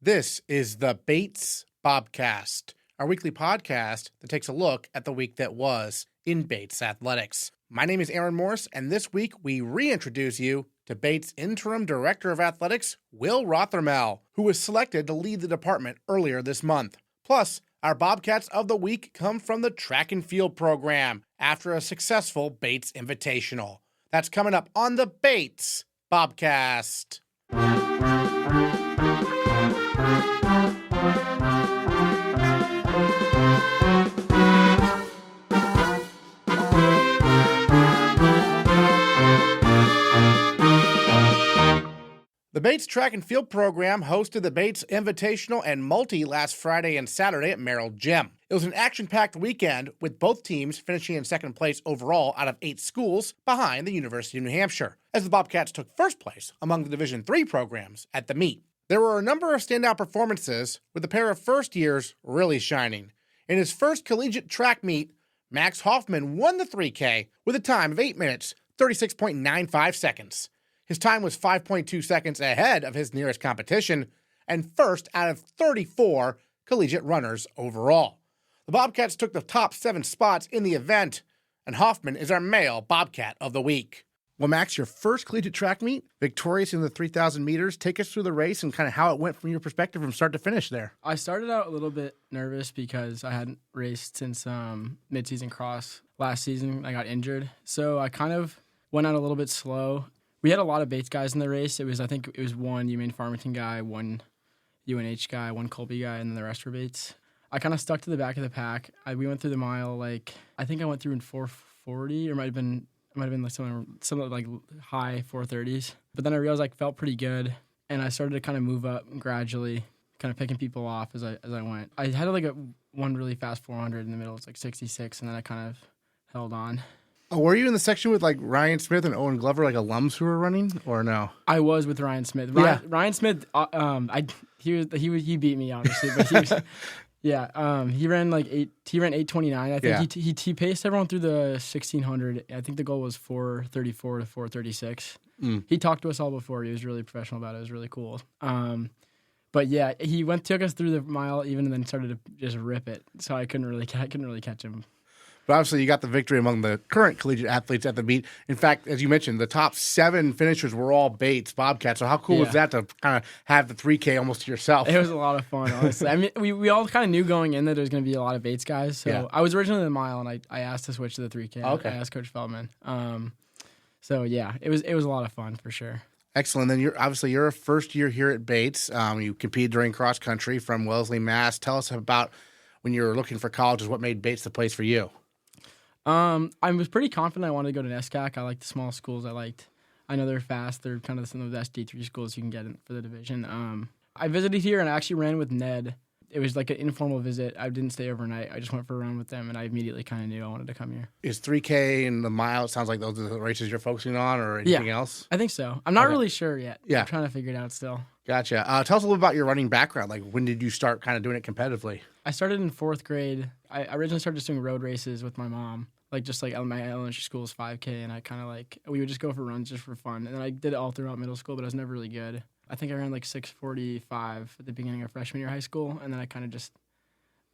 This is the Bates Bobcast, our weekly podcast that takes a look at the week that was in Bates athletics. My name is Aaron Morse, and this week we reintroduce you to Bates Interim Director of Athletics, Will Rothermel, who was selected to lead the department earlier this month. Plus, our Bobcats of the week come from the track and field program after a successful Bates Invitational. That's coming up on the Bates Bobcast. The Bates Track and Field program hosted the Bates Invitational and Multi last Friday and Saturday at Merrill Gym. It was an action-packed weekend, with both teams finishing in second place overall out of 8 schools behind the University of New Hampshire, as the Bobcats took first place among the Division III programs at the meet. There were a number of standout performances, with a pair of first years really shining. In his first collegiate track meet, Max Hoffman won the 3K with a time of 8 minutes, 36.95 seconds. His time was 5.2 seconds ahead of his nearest competition and first out of 34 collegiate runners overall. The Bobcats took the top 7 spots in the event, and Hoffman is our male Bobcat of the week. Well, Max, your first collegiate track meet, victorious in the 3,000 meters. Take us through the race and kind of how it went from your perspective from start to finish there. I started out a little bit nervous because I hadn't raced since mid-season cross last season. I got injured, so I kind of went out a little bit slow. We had a lot of Bates guys in the race. I think it was one UMaine Farmington guy, one UNH guy, one Colby guy, and then the rest were Bates. I kind of stuck to the back of the pack. We went through the mile, I think I went through in 4:40, or it might have been like something like high 4:30s. But then I realized I felt pretty good, and I started to kind of move up gradually, kind of picking people off as I went. I had one really fast 400 in the middle. It's like 66, and then I kind of held on. Oh, were you in the section with Ryan Smith and Owen Glover, alums who were running, or no? I was with Ryan Smith. Ryan Smith, he beat me obviously, but he was, he ran 8:29. I think he paced everyone through the 1600. I think the goal was 4:34 to 4:36. He talked to us all before. He was really professional about it. It was really cool. But yeah, he took us through the mile even, and then started to just rip it. So I couldn't really catch him. But obviously, you got the victory among the current collegiate athletes at the meet. In fact, as you mentioned, the top 7 finishers were all Bates Bobcats. So how cool was that to kind of have the 3K almost to yourself? It was a lot of fun, honestly. I mean, we all kind of knew going in that there was going to be a lot of Bates guys. So I was originally in the mile, and I asked to switch to the 3K. Okay. I asked Coach Feldman. So yeah, it was a lot of fun for sure. Excellent. Then you're a first year here at Bates. You competed during cross country from Wellesley, Mass. Tell us about when you were looking for colleges, what made Bates the place for you? I was pretty confident I wanted to go to NESCAC. I liked the small schools. I know they're fast. They're kind of some of the best D3 schools you can get for the division. I visited here and I actually ran with Ned. It was like an informal visit. I didn't stay overnight. I just went for a run with them, and I immediately kind of knew I wanted to come here. Is 3K and the mile, it sounds like those are the races you're focusing on, or anything else? I think so. I'm not really sure yet. I'm trying to figure it out still. Gotcha. Tell us a little about your running background. When did you start kind of doing it competitively? I started in 4th grade. I originally started just doing road races with my mom. My elementary school was 5K, and I kind of we would just go for runs just for fun. And then I did it all throughout middle school, but I was never really good. I think I ran 6:45 at the beginning of freshman year of high school, and then I kind of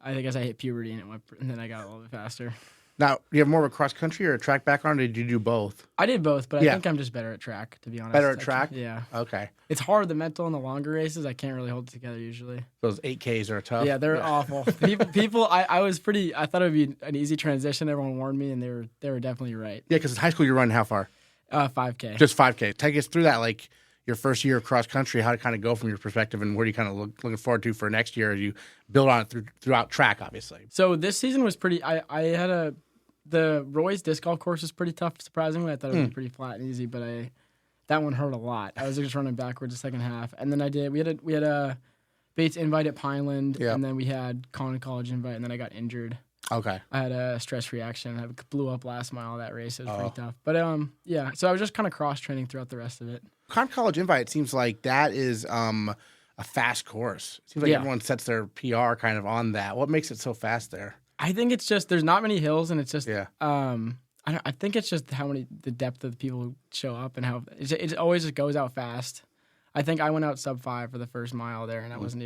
I guess I hit puberty and then I got a little bit faster. Now, do you have more of a cross country or a track background, or did you do both? I did both, but I think I'm just better at track, to be honest. Better at track? Yeah. Okay. It's hard, the mental and the longer races. I can't really hold it together usually. Those 8Ks are tough. Yeah, they're awful. People, I thought it would be an easy transition. Everyone warned me, and they were definitely right. Yeah, because in high school you run how far? 5K. Just 5K. Take us through that, your first year of cross country, how to kind of go from your perspective, and what are you kind of looking forward to for next year as you build on it throughout track, obviously. So this season was pretty. I had the Roy's disc golf course was pretty tough. Surprisingly, I thought it would be pretty flat and easy, but that one hurt a lot. I was just running backwards the second half, and then we had a Bates invite at Pineland, and then we had Conant College invite, and then I got injured. Okay. I had a stress reaction. I blew up last mile of that race. It was pretty tough. But so I was just kind of cross training throughout the rest of it. Conant College invite, it seems like that is a fast course. It seems like everyone sets their PR kind of on that. What makes it so fast there? I think it's just there's not many hills, and it's just I think it's just the depth of the people who show up and how it always just goes out fast. I think I went out sub 5 for the first mile there, and that was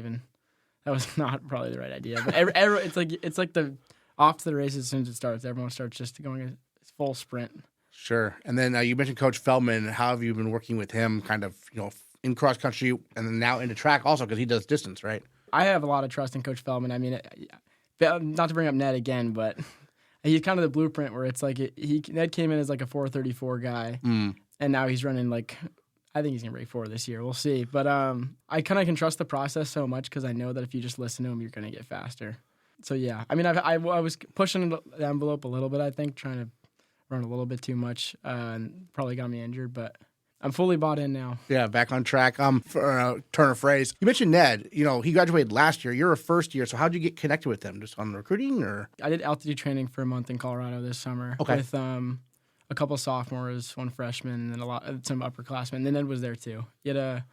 not probably the right idea. But it's like the off to the race as soon as it starts. Everyone starts just going a full sprint. Sure. And then you mentioned Coach Feldman. How have you been working with him kind of, in cross country and then now into track also because he does distance, right? I have a lot of trust in Coach Feldman. I mean, not to bring up Ned again, but he's kind of the blueprint where it's like Ned came in as like a 4:34 guy, and now he's running like, I think he's going to break 4 this year. We'll see. But I kind of can trust the process so much because I know that if you just listen to him, you're going to get faster. So, yeah. I mean, I was pushing the envelope a little bit, I think, trying to run a little bit too much and probably got me injured, but I'm fully bought in now. Yeah, back on track. For turn of phrase, you mentioned Ned. He graduated last year. You're a first year, so how'd you get connected with him? Just on recruiting, or? I did altitude training for a month in Colorado this summer with a couple sophomores, one freshman, and some upperclassmen. And then Ned was there too. He had a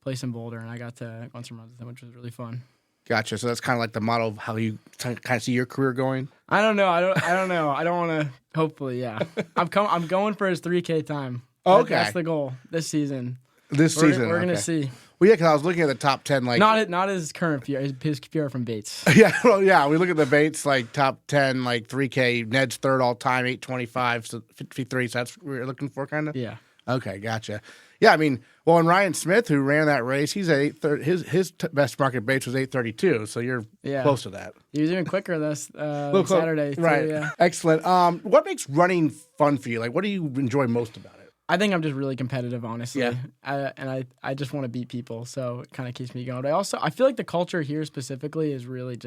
place in Boulder, and I got to go on some runs with him, which was really fun. Gotcha. So that's kind of like the model of how you kind of see your career going. I don't know. I don't know. I don't want to. Hopefully, yeah. I'm going for his 3K time. Okay, that's the goal this season. We're gonna see. Well, yeah, because I was looking at the top 10, like not his current PR, his PR from Bates. Yeah, well, yeah. We look at the Bates like top 10, like 3K. Ned's third all time, 825, so 53. So that's what we're looking for, kind of. Yeah. Okay, gotcha. Yeah, I mean, and Ryan Smith, who ran that race, he's at 830. His best mark at Bates was 832. So you're close to that. He was even quicker this Saturday, too, right? Yeah. Excellent. What makes running fun for you? Like, what do you enjoy most about it? I think I'm just really competitive, honestly. Yeah. I just want to beat people, so it kind of keeps me going. But I feel like the culture here specifically is really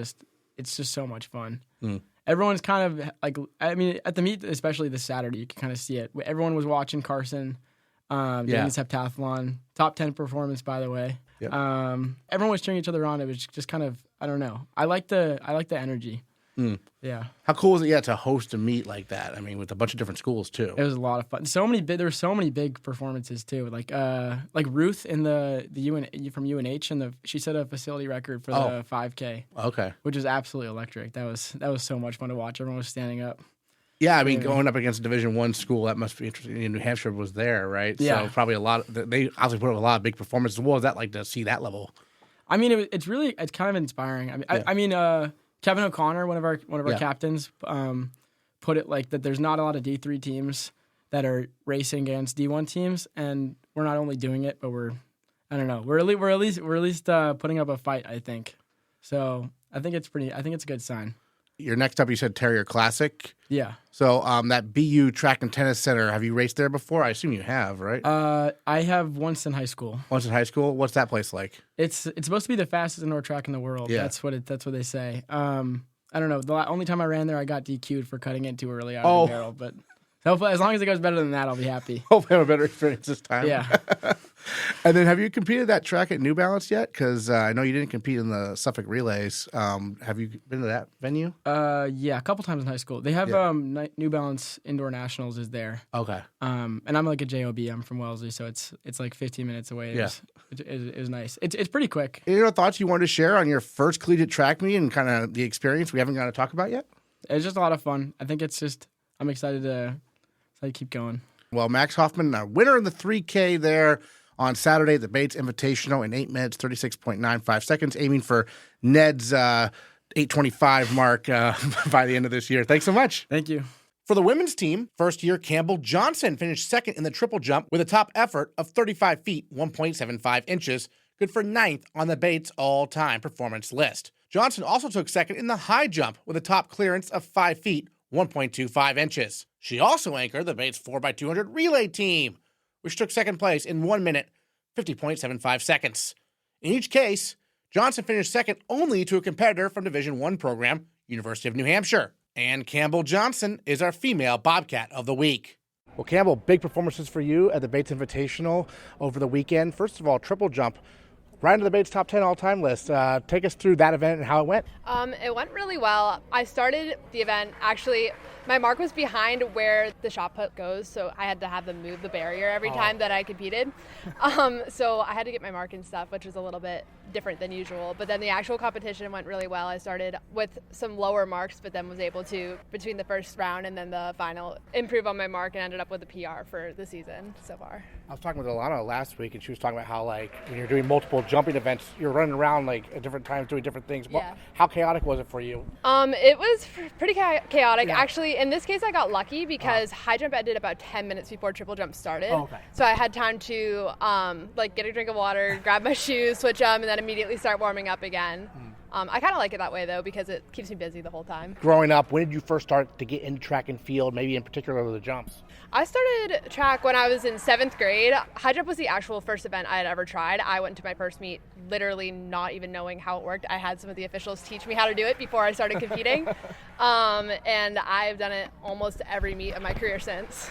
it's just so much fun. Everyone's kind of like, I mean, at the meet, especially this Saturday, you can kind of see it. Everyone was watching Carson. Doing this heptathlon. Top 10 performance, by the way. Yep. Everyone was cheering each other on. It was just kind of, I don't know. I like the energy. Yeah. How cool is it, to host a meet like that? I mean, with a bunch of different schools too. It was a lot of fun. There were so many big performances too. Like Ruth in the from UNH, and she set a facility record for the 5K. Okay. Which was absolutely electric. That was so much fun to watch. Everyone was standing up. Yeah, I mean, going up against a Division I school, that must be interesting. New Hampshire was there, right? Yeah. So probably they obviously put up a lot of big performances. What was that like to see that level? I mean, it's kind of inspiring. I mean, Kevin O'Connor, one of our captains, put it like that. There's not a lot of D3 teams that are racing against D1 teams, and we're not only doing it, but we're at least putting up a fight. I think so. I think it's a good sign. Your next up, you said Terrier Classic. Yeah. So that BU Track and Tennis Center, have you raced there before? I assume you have, right? I have once in high school. Once in high school? What's that place like? It's supposed to be the fastest indoor track in the world. Yeah. That's what they say. I don't know. The only time I ran there, I got DQ'd for cutting it too early out of the barrel. But hopefully, as long as it goes better than that, I'll be happy. Hopefully, I have a better experience this time. Yeah. And then, have you competed that track at New Balance yet? Because I know you didn't compete in the Suffolk Relays. Have you been to that venue? Yeah, a couple times in high school. They have New Balance Indoor Nationals is there. Okay. And I'm like a JOB. I'm from Wellesley, so it's like 15 minutes away. It was nice. It's pretty quick. Any other thoughts you wanted to share on your first collegiate track meet and kind of the experience we haven't got to talk about yet? It's just a lot of fun. I think I'm excited to keep going. Well, Max Hoffman, a winner in the 3K there on Saturday at the Bates Invitational in 8 minutes, 36.95 seconds, aiming for Ned's 8:25 mark by the end of this year. Thanks so much. Thank you. For the women's team, first-year Campbell Johnson finished second in the triple jump with a top effort of 35 feet, 1.75 inches, good for 9th on the Bates all-time performance list. Johnson also took second in the high jump with a top clearance of 5 feet, 1.25 inches. She also anchored the Bates 4x200 relay team, which took second place in 1 minute, 50.75 seconds. In each case, Johnson finished second only to a competitor from Division I program, University of New Hampshire. And Campbell Johnson is our female Bobcat of the week. Well, Campbell, big performances for you at the Bates Invitational over the weekend. First of all, triple jump, right into the Bates top 10 all-time list. Take us through that event and how it went. It went really well. I started the event, actually, my mark was behind where the shot put goes, so I had to have them move the barrier every time that I competed. So I had to get my mark and stuff, which was a little bit different than usual. But then the actual competition went really well. I started with some lower marks, but then was able to, between the first round and then the final, improve on my mark and ended up with a PR for the season so far. I was talking with Alana last week, and she was talking about how, like, when you're doing multiple jumping events, you're running around, like, at different times doing different things. Yeah. How chaotic was it for you? It was pretty chaotic. Yeah. Actually, in this case, I got lucky because high jump ended about 10 minutes before triple jump started. Oh, okay. So I had time to, get a drink of water, grab my shoes, switch them, and then immediately start warming up again. I kind of like it that way, though, because it keeps me busy the whole time. Growing up, when did you first start to get into track and field, maybe in particular the jumps? I started track when I was in 7th grade. High jump was the actual first event I had ever tried. I went to my first meet literally not even knowing how it worked. I had some of the officials teach me how to do it before I started competing. And I've done it almost every meet of my career since.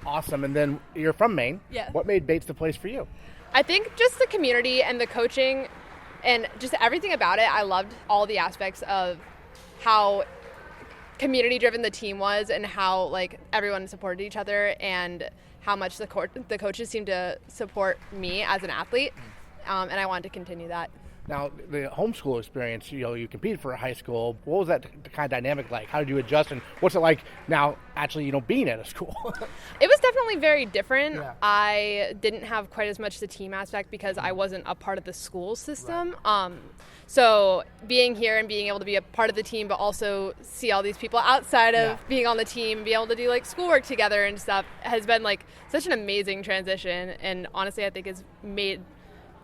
Awesome. And then you're from Maine. Yeah. What made Bates the place for you? I think just the community and the coaching and just everything about it. I loved all the aspects of how community driven the team was and how like everyone supported each other and how much the coaches seemed to support me as an athlete. And I wanted to continue that. Now, the homeschool experience, you competed for a high school. What was that kind of dynamic like? How did you adjust, and what's it like now actually, being at a school? It was definitely very different. Yeah. I didn't have quite as much the team aspect because I wasn't a part of the school system. Right. So being here and being able to be a part of the team, but also see all these people outside of being on the team, be able to do like schoolwork together and stuff has been like such an amazing transition. And honestly, I think it's made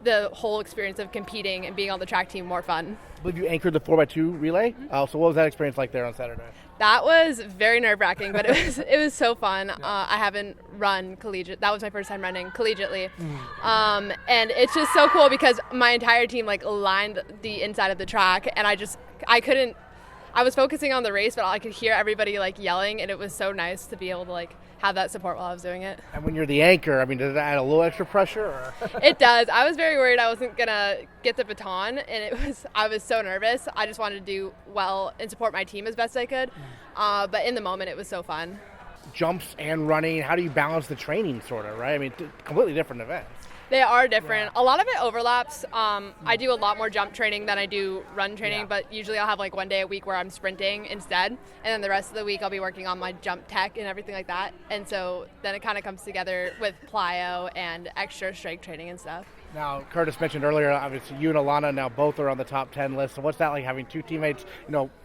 the whole experience of competing and being on the track team more fun. I believe you anchored the 4x2 relay. So what was that experience like there on Saturday? That was very nerve-wracking, but it was so fun. I haven't run collegiate. That was my first time running collegiately. And it's just so cool because my entire team like lined the inside of the track, and I was focusing on the race, but I could hear everybody like yelling, and it was so nice to be able to like have that support while I was doing it. And when you're the anchor, does that add a little extra pressure? Or? It does. I was very worried I wasn't gonna get the baton, and I was so nervous. I just wanted to do well and support my team as best I could. But in the moment, it was so fun. Jumps and running, how do you balance the training, sort of, right? Completely different events. They are different. A lot of it overlaps. I do a lot more jump training than I do run training, but usually I'll have like one day a week where I'm sprinting instead. And then the rest of the week I'll be working on my jump tech and everything like that. And so then it kind of comes together with plyo and extra strength training and stuff. Now, Curtis mentioned earlier, obviously you and Alana now both are on the top 10 list. So what's that like having two teammates?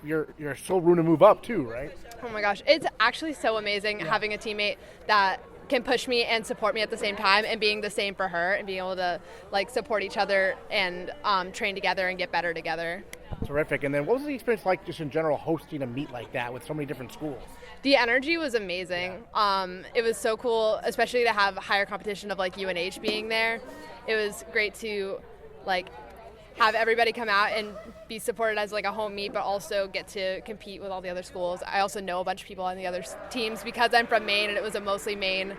You're still room to move up too, right? Oh my gosh. It's actually so amazing having a teammate that can push me and support me at the same time, and being the same for her and being able to like support each other and train together and get better together. Terrific. And then what was the experience like just in general hosting a meet like that with so many different schools? The energy was amazing. It was so cool, especially to have higher competition of like UNH being there. It was great to like have everybody come out and be supported as like a home meet, but also get to compete with all the other schools. I also know a bunch of people on the other teams because I'm from Maine, and it was a mostly Maine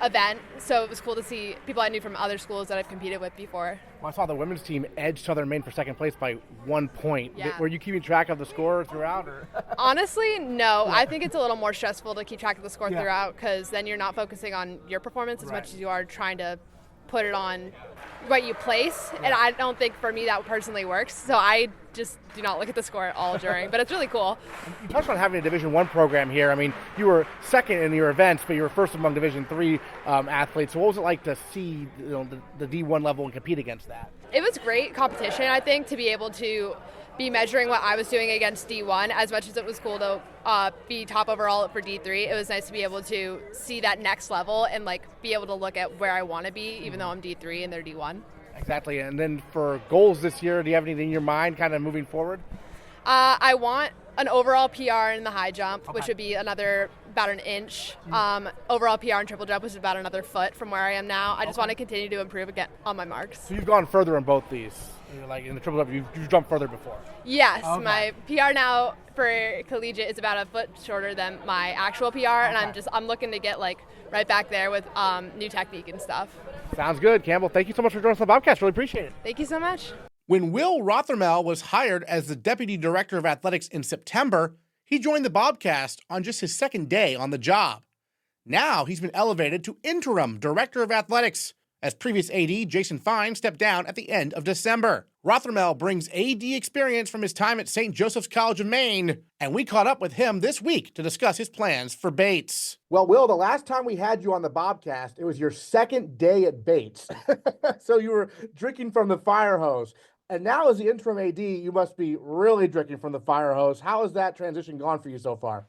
event. So it was cool to see people I knew from other schools that I've competed with before. Well, I saw the women's team edge Southern Maine for second place by 1 point. Yeah. Were you keeping track of the score throughout? Or? Honestly, no. I think it's a little more stressful to keep track of the score throughout, because then you're not focusing on your performance as much as you are trying to put it on what you place, and I don't think for me that personally works, so I just do not look at the score at all during, but it's really cool. You touched on having a Division I program here. You were second in your events, but you were first among Division III athletes, so what was it like to see the D1 level and compete against that? It was great competition, I think, to be able to be measuring what I was doing against D1. As much as it was cool to be top overall for D3, it was nice to be able to see that next level and like be able to look at where I want to be, even though I'm D3 and they're D1. Exactly. And then for goals this year, do you have anything in your mind kind of moving forward? I want an overall PR in the high jump, which would be about an inch. Overall PR in triple jump, which is about another foot from where I am now. I just want to continue to improve again on my marks. So you've gone further in both these. Like in the triple jump, you've jumped further before. Yes, my PR now for collegiate is about a foot shorter than my actual PR, and I'm looking to get like right back there with new technique and stuff. Sounds good, Campbell. Thank you so much for joining us on the Bobcast. Really appreciate it. Thank you so much. When Will Rothermel was hired as the Deputy Director of Athletics in September, he joined the Bobcast on just his second day on the job. Now he's been elevated to Interim Director of Athletics. as previous AD Jason Fine stepped down at the end of December. Rothermel brings AD experience from his time at St. Joseph's College of Maine, and we caught up with him this week to discuss his plans for Bates. Well, Will, the last time we had you on the Bobcast, it was your second day at Bates. So you were drinking from the fire hose. And now as the interim AD, you must be really drinking from the fire hose. How has that transition gone for you so far?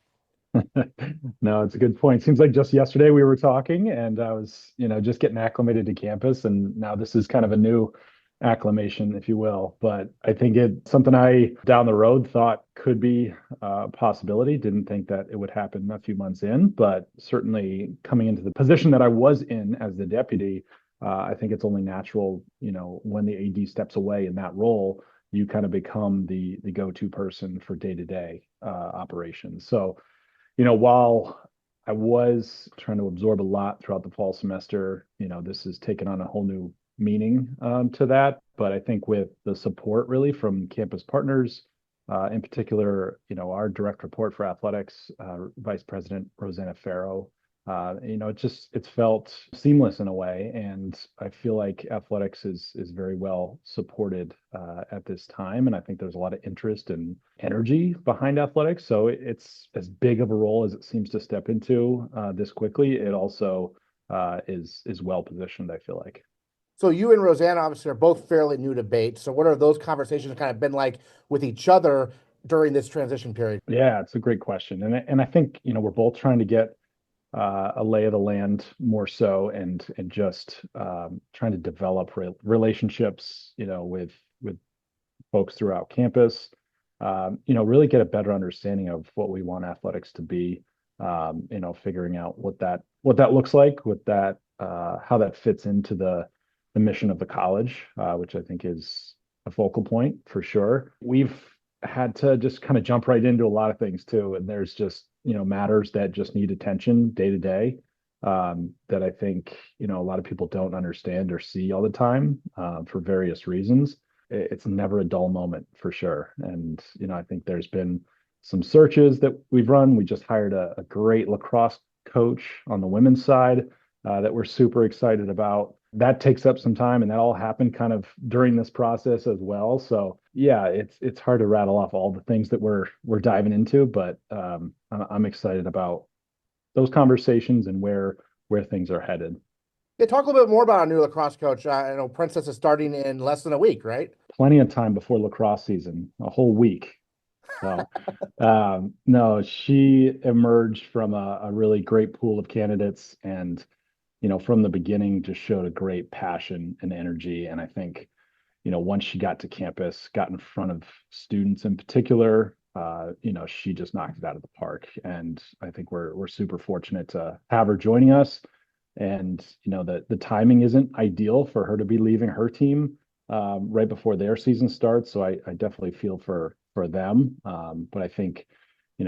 No, it's a good point. Seems like just yesterday we were talking and I was, just getting acclimated to campus. And now this is kind of a new acclimation, if you will. But I think it's something I down the road thought could be a possibility. Didn't think that it would happen a few months in, but certainly coming into the position that I was in as the deputy, I think it's only natural, when the AD steps away in that role, you kind of become the go-to person for day-to-day operations. So while I was trying to absorb a lot throughout the fall semester, this has taken on a whole new meaning to that. But I think with the support really from campus partners, in particular, our direct report for athletics, Vice President Rosanna Farrow, it's felt seamless in a way. And I feel like athletics is very well supported at this time. And I think there's a lot of interest and energy behind athletics. So it's as big of a role as it seems to step into this quickly. It also is well positioned, I feel like. So you and Rosanna obviously are both fairly new to Bates. So what are those conversations kind of been like with each other during this transition period? Yeah, it's a great question. And I think, we're both trying to get a lay of the land more so and just trying to develop relationships, with folks throughout campus, really get a better understanding of what we want athletics to be, figuring out what that looks like, how that fits into the mission of the college, which I think is a focal point for sure. We've had to just kind of jump right into a lot of things too. And there's just, matters that just need attention day to day, that I think, a lot of people don't understand or see all the time, for various reasons. It's never a dull moment for sure. And, I think there's been some searches that we've run. We just hired a great lacrosse coach on the women's side, that we're super excited about. That takes up some time, and that all happened kind of during this process as well. So yeah, it's hard to rattle off all the things that we're diving into, but I'm excited about those conversations and where things are headed. Yeah, talk a little bit more about our new lacrosse coach. I know Princess is starting in less than a week, right? Plenty of time before lacrosse season, a whole week. So no, she emerged from a really great pool of candidates, and from the beginning just showed a great passion and energy. And I think, once she got to campus, got in front of students in particular, she just knocked it out of the park. And I think we're super fortunate to have her joining us. And, the timing isn't ideal for her to be leaving her team right before their season starts. So I definitely feel for them. But I think,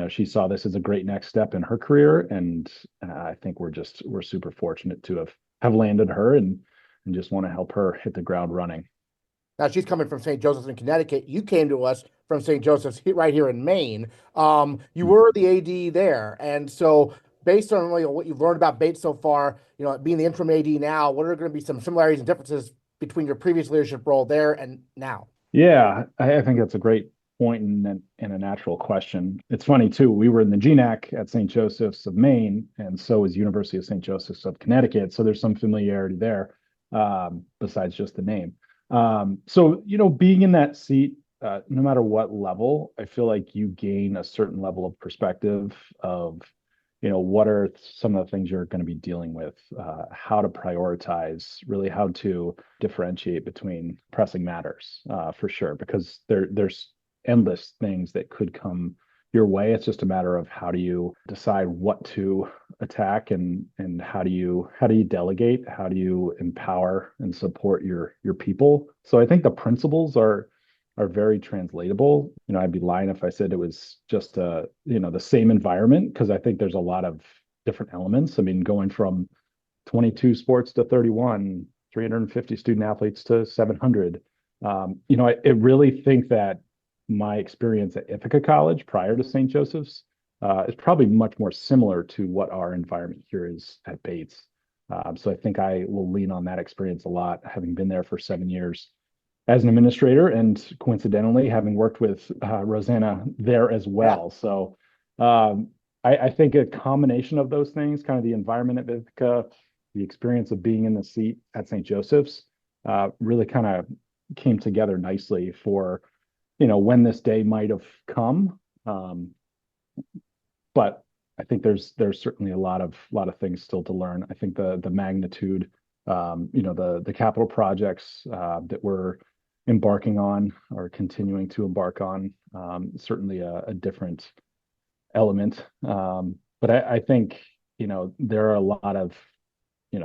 she saw this as a great next step in her career, and I think we're super fortunate to have landed her and just want to help her hit the ground running. Now she's coming from St. Joseph's in Connecticut. You came to us from St. Joseph's right here in Maine. You were the AD there, and so based on what you've learned about Bates so far, being the interim AD now, what are going to be some similarities and differences between your previous leadership role there and now? Yeah, I think that's a great point and a natural question. It's funny too. We were in the GNAC at St. Joseph's of Maine, and so is University of St. Joseph's of Connecticut. So there's some familiarity there, besides just the name. So being in that seat, no matter what level, I feel like you gain a certain level of perspective of what are some of the things you're going to be dealing with, how to prioritize, really how to differentiate between pressing matters, for sure, because there's endless things that could come your way. It's just a matter of how do you decide what to attack and how do you delegate, how do you empower and support your people. So I think the principles are very translatable. I'd be lying if I said it was just the same environment, because I think there's a lot of different elements. I mean, going from 22 sports to 31, 350 student athletes to 700. I really think that my experience at Ithaca College prior to St. Joseph's is probably much more similar to what our environment here is at Bates. So I think I will lean on that experience a lot, having been there for 7 years as an administrator, and coincidentally having worked with Rosanna there as Yeah. well. So um, I think a combination of those things, kind of the environment at Ithaca, the experience of being in the seat at St. Joseph's, really kind of came together nicely for, when this day might have come. Um, but I think there's certainly a lot of things still to learn. I think the magnitude, the capital projects that we're embarking on or continuing to embark on, certainly a different element. But I think there are a lot of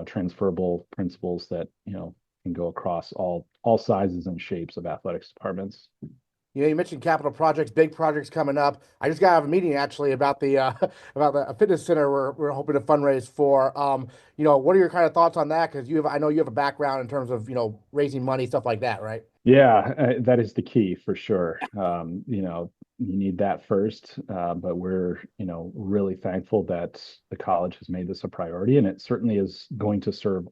transferable principles that can go across all sizes and shapes of athletics departments. You mentioned capital projects, big projects coming up. I just got out of a meeting actually about the about the fitness center we're hoping to fundraise for. What are your kind of thoughts on that? Because I know you have a background in terms of raising money, stuff like that, right? Yeah, that is the key for sure. You need that first, but we're, really thankful that the college has made this a priority, and it certainly is going to serve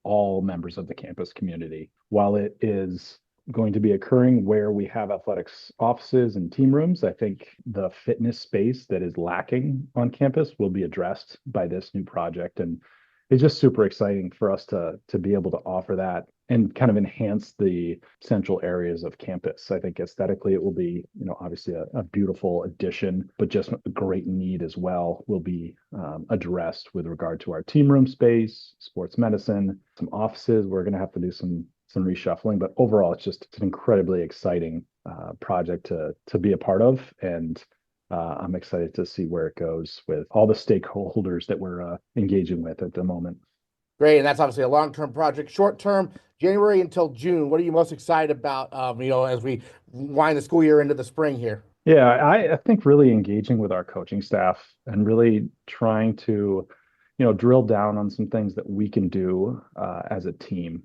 all members of the campus community. While it is going to be occurring where we have athletics offices and team rooms, I think the fitness space that is lacking on campus will be addressed by this new project. And it's just super exciting for us to be able to offer that and kind of enhance the central areas of campus. I think aesthetically it will be, obviously a beautiful addition, but just a great need as well will be addressed with regard to our team room space, sports medicine, some offices. We're going to have to do some reshuffling, but overall, it's an incredibly exciting project to be a part of, and I'm excited to see where it goes with all the stakeholders that we're engaging with at the moment. Great, and that's obviously a long-term project. Short-term, January until June. What are you most excited about? As we wind the school year into the spring here. Yeah, I think really engaging with our coaching staff and really trying to, drill down on some things that we can do as a team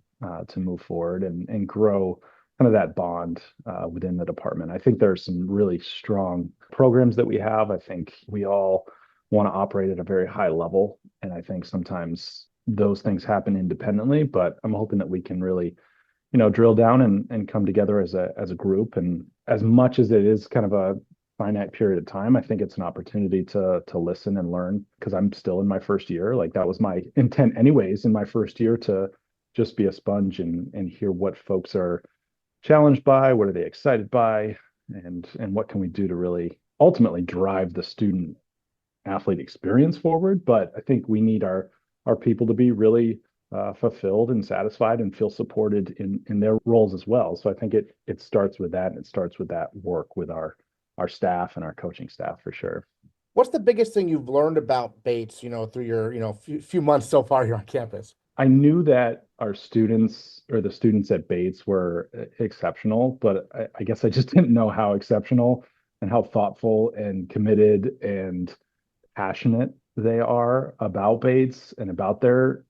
to move forward and grow kind of that bond within the department. I think there's some really strong programs that we have. I think we all want to operate at a very high level, and I think sometimes those things happen independently, but I'm hoping that we can really drill down and come together as a group. And as much as it is kind of a finite period of time, I think it's an opportunity to listen and learn, because I'm still in my first year. Like, that was my intent anyways in my first year, to just be a sponge and hear what folks are challenged by, what are they excited by, and what can we do to really ultimately drive the student athlete experience forward. But I think we need our people to be really fulfilled and satisfied and feel supported in their roles as well. So I think it starts with that, and it starts with that work with our staff and our coaching staff for sure. What's the biggest thing you've learned about Bates, through your, few months so far here on campus? I knew that our students, or the students at Bates, were exceptional, but I guess I just didn't know how exceptional and how thoughtful and committed and passionate they are about Bates and about their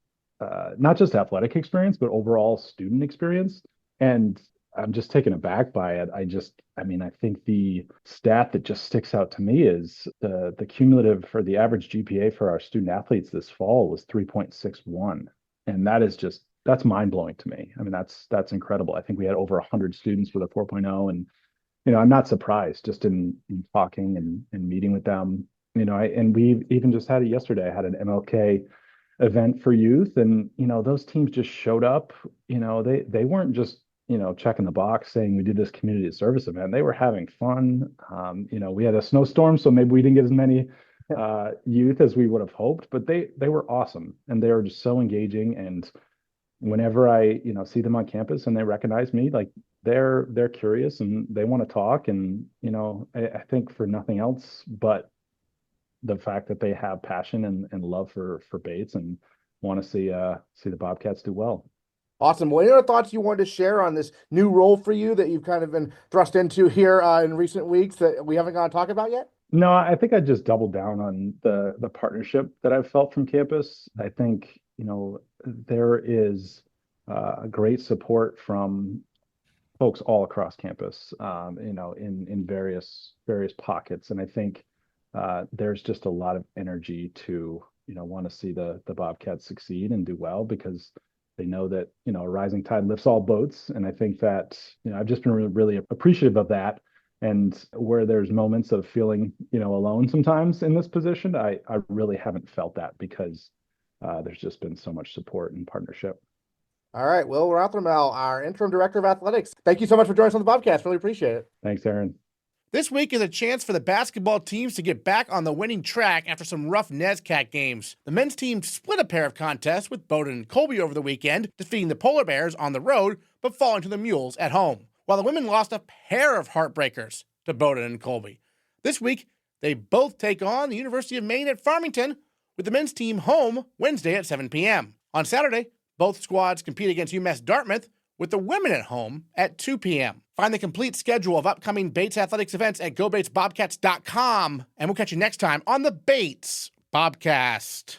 not just athletic experience, but overall student experience. And I'm just taken aback by it. I think the stat that just sticks out to me is the cumulative, for the average GPA for our student athletes this fall was 3.61. And that's mind blowing to me. I mean, that's incredible. I think we had over 100 students with a 4.0, and I'm not surprised just in talking and meeting with them. And we even just had it yesterday. I had an MLK event for youth, and those teams just showed up. They weren't just checking the box saying we did this community service event. They were having fun. We had a snowstorm, so maybe we didn't get as many youth as we would have hoped, but they were awesome, and they were just so engaging. And whenever I see them on campus and they recognize me, like, they're curious and they want to talk. And I think for nothing else but the fact that they have passion and love for Bates, and want to see the Bobcats do well. Awesome. Well, any other thoughts you wanted to share on this new role for you that you've kind of been thrust into here in recent weeks that we haven't got to talk about yet? No, I think I just doubled down on the partnership that I've felt from campus. I think there is a great support from folks all across campus, in various pockets, and I think there's just a lot of energy to want to see the Bobcats succeed and do well because they know that, a rising tide lifts all boats. And I think that, I've just been really, really appreciative of that. And where there's moments of feeling, alone sometimes in this position, I really haven't felt that because there's just been so much support and partnership. All right, Will Rothermel, our interim director of athletics. Thank you so much for joining us on the Bobcast. Really appreciate it. Thanks, Aaron. This week is a chance for the basketball teams to get back on the winning track after some rough NESCAC games. The men's team split a pair of contests with Bowdoin and Colby over the weekend, defeating the Polar Bears on the road, but falling to the Mules at home. While the women lost a pair of heartbreakers to Bowdoin and Colby. This week, they both take on the University of Maine at Farmington, with the men's team home Wednesday at 7 p.m. On Saturday, both squads compete against UMass Dartmouth, with the women at home at 2 p.m. Find the complete schedule of upcoming Bates athletics events at gobatesbobcats.com, and we'll catch you next time on the Bates Bobcast.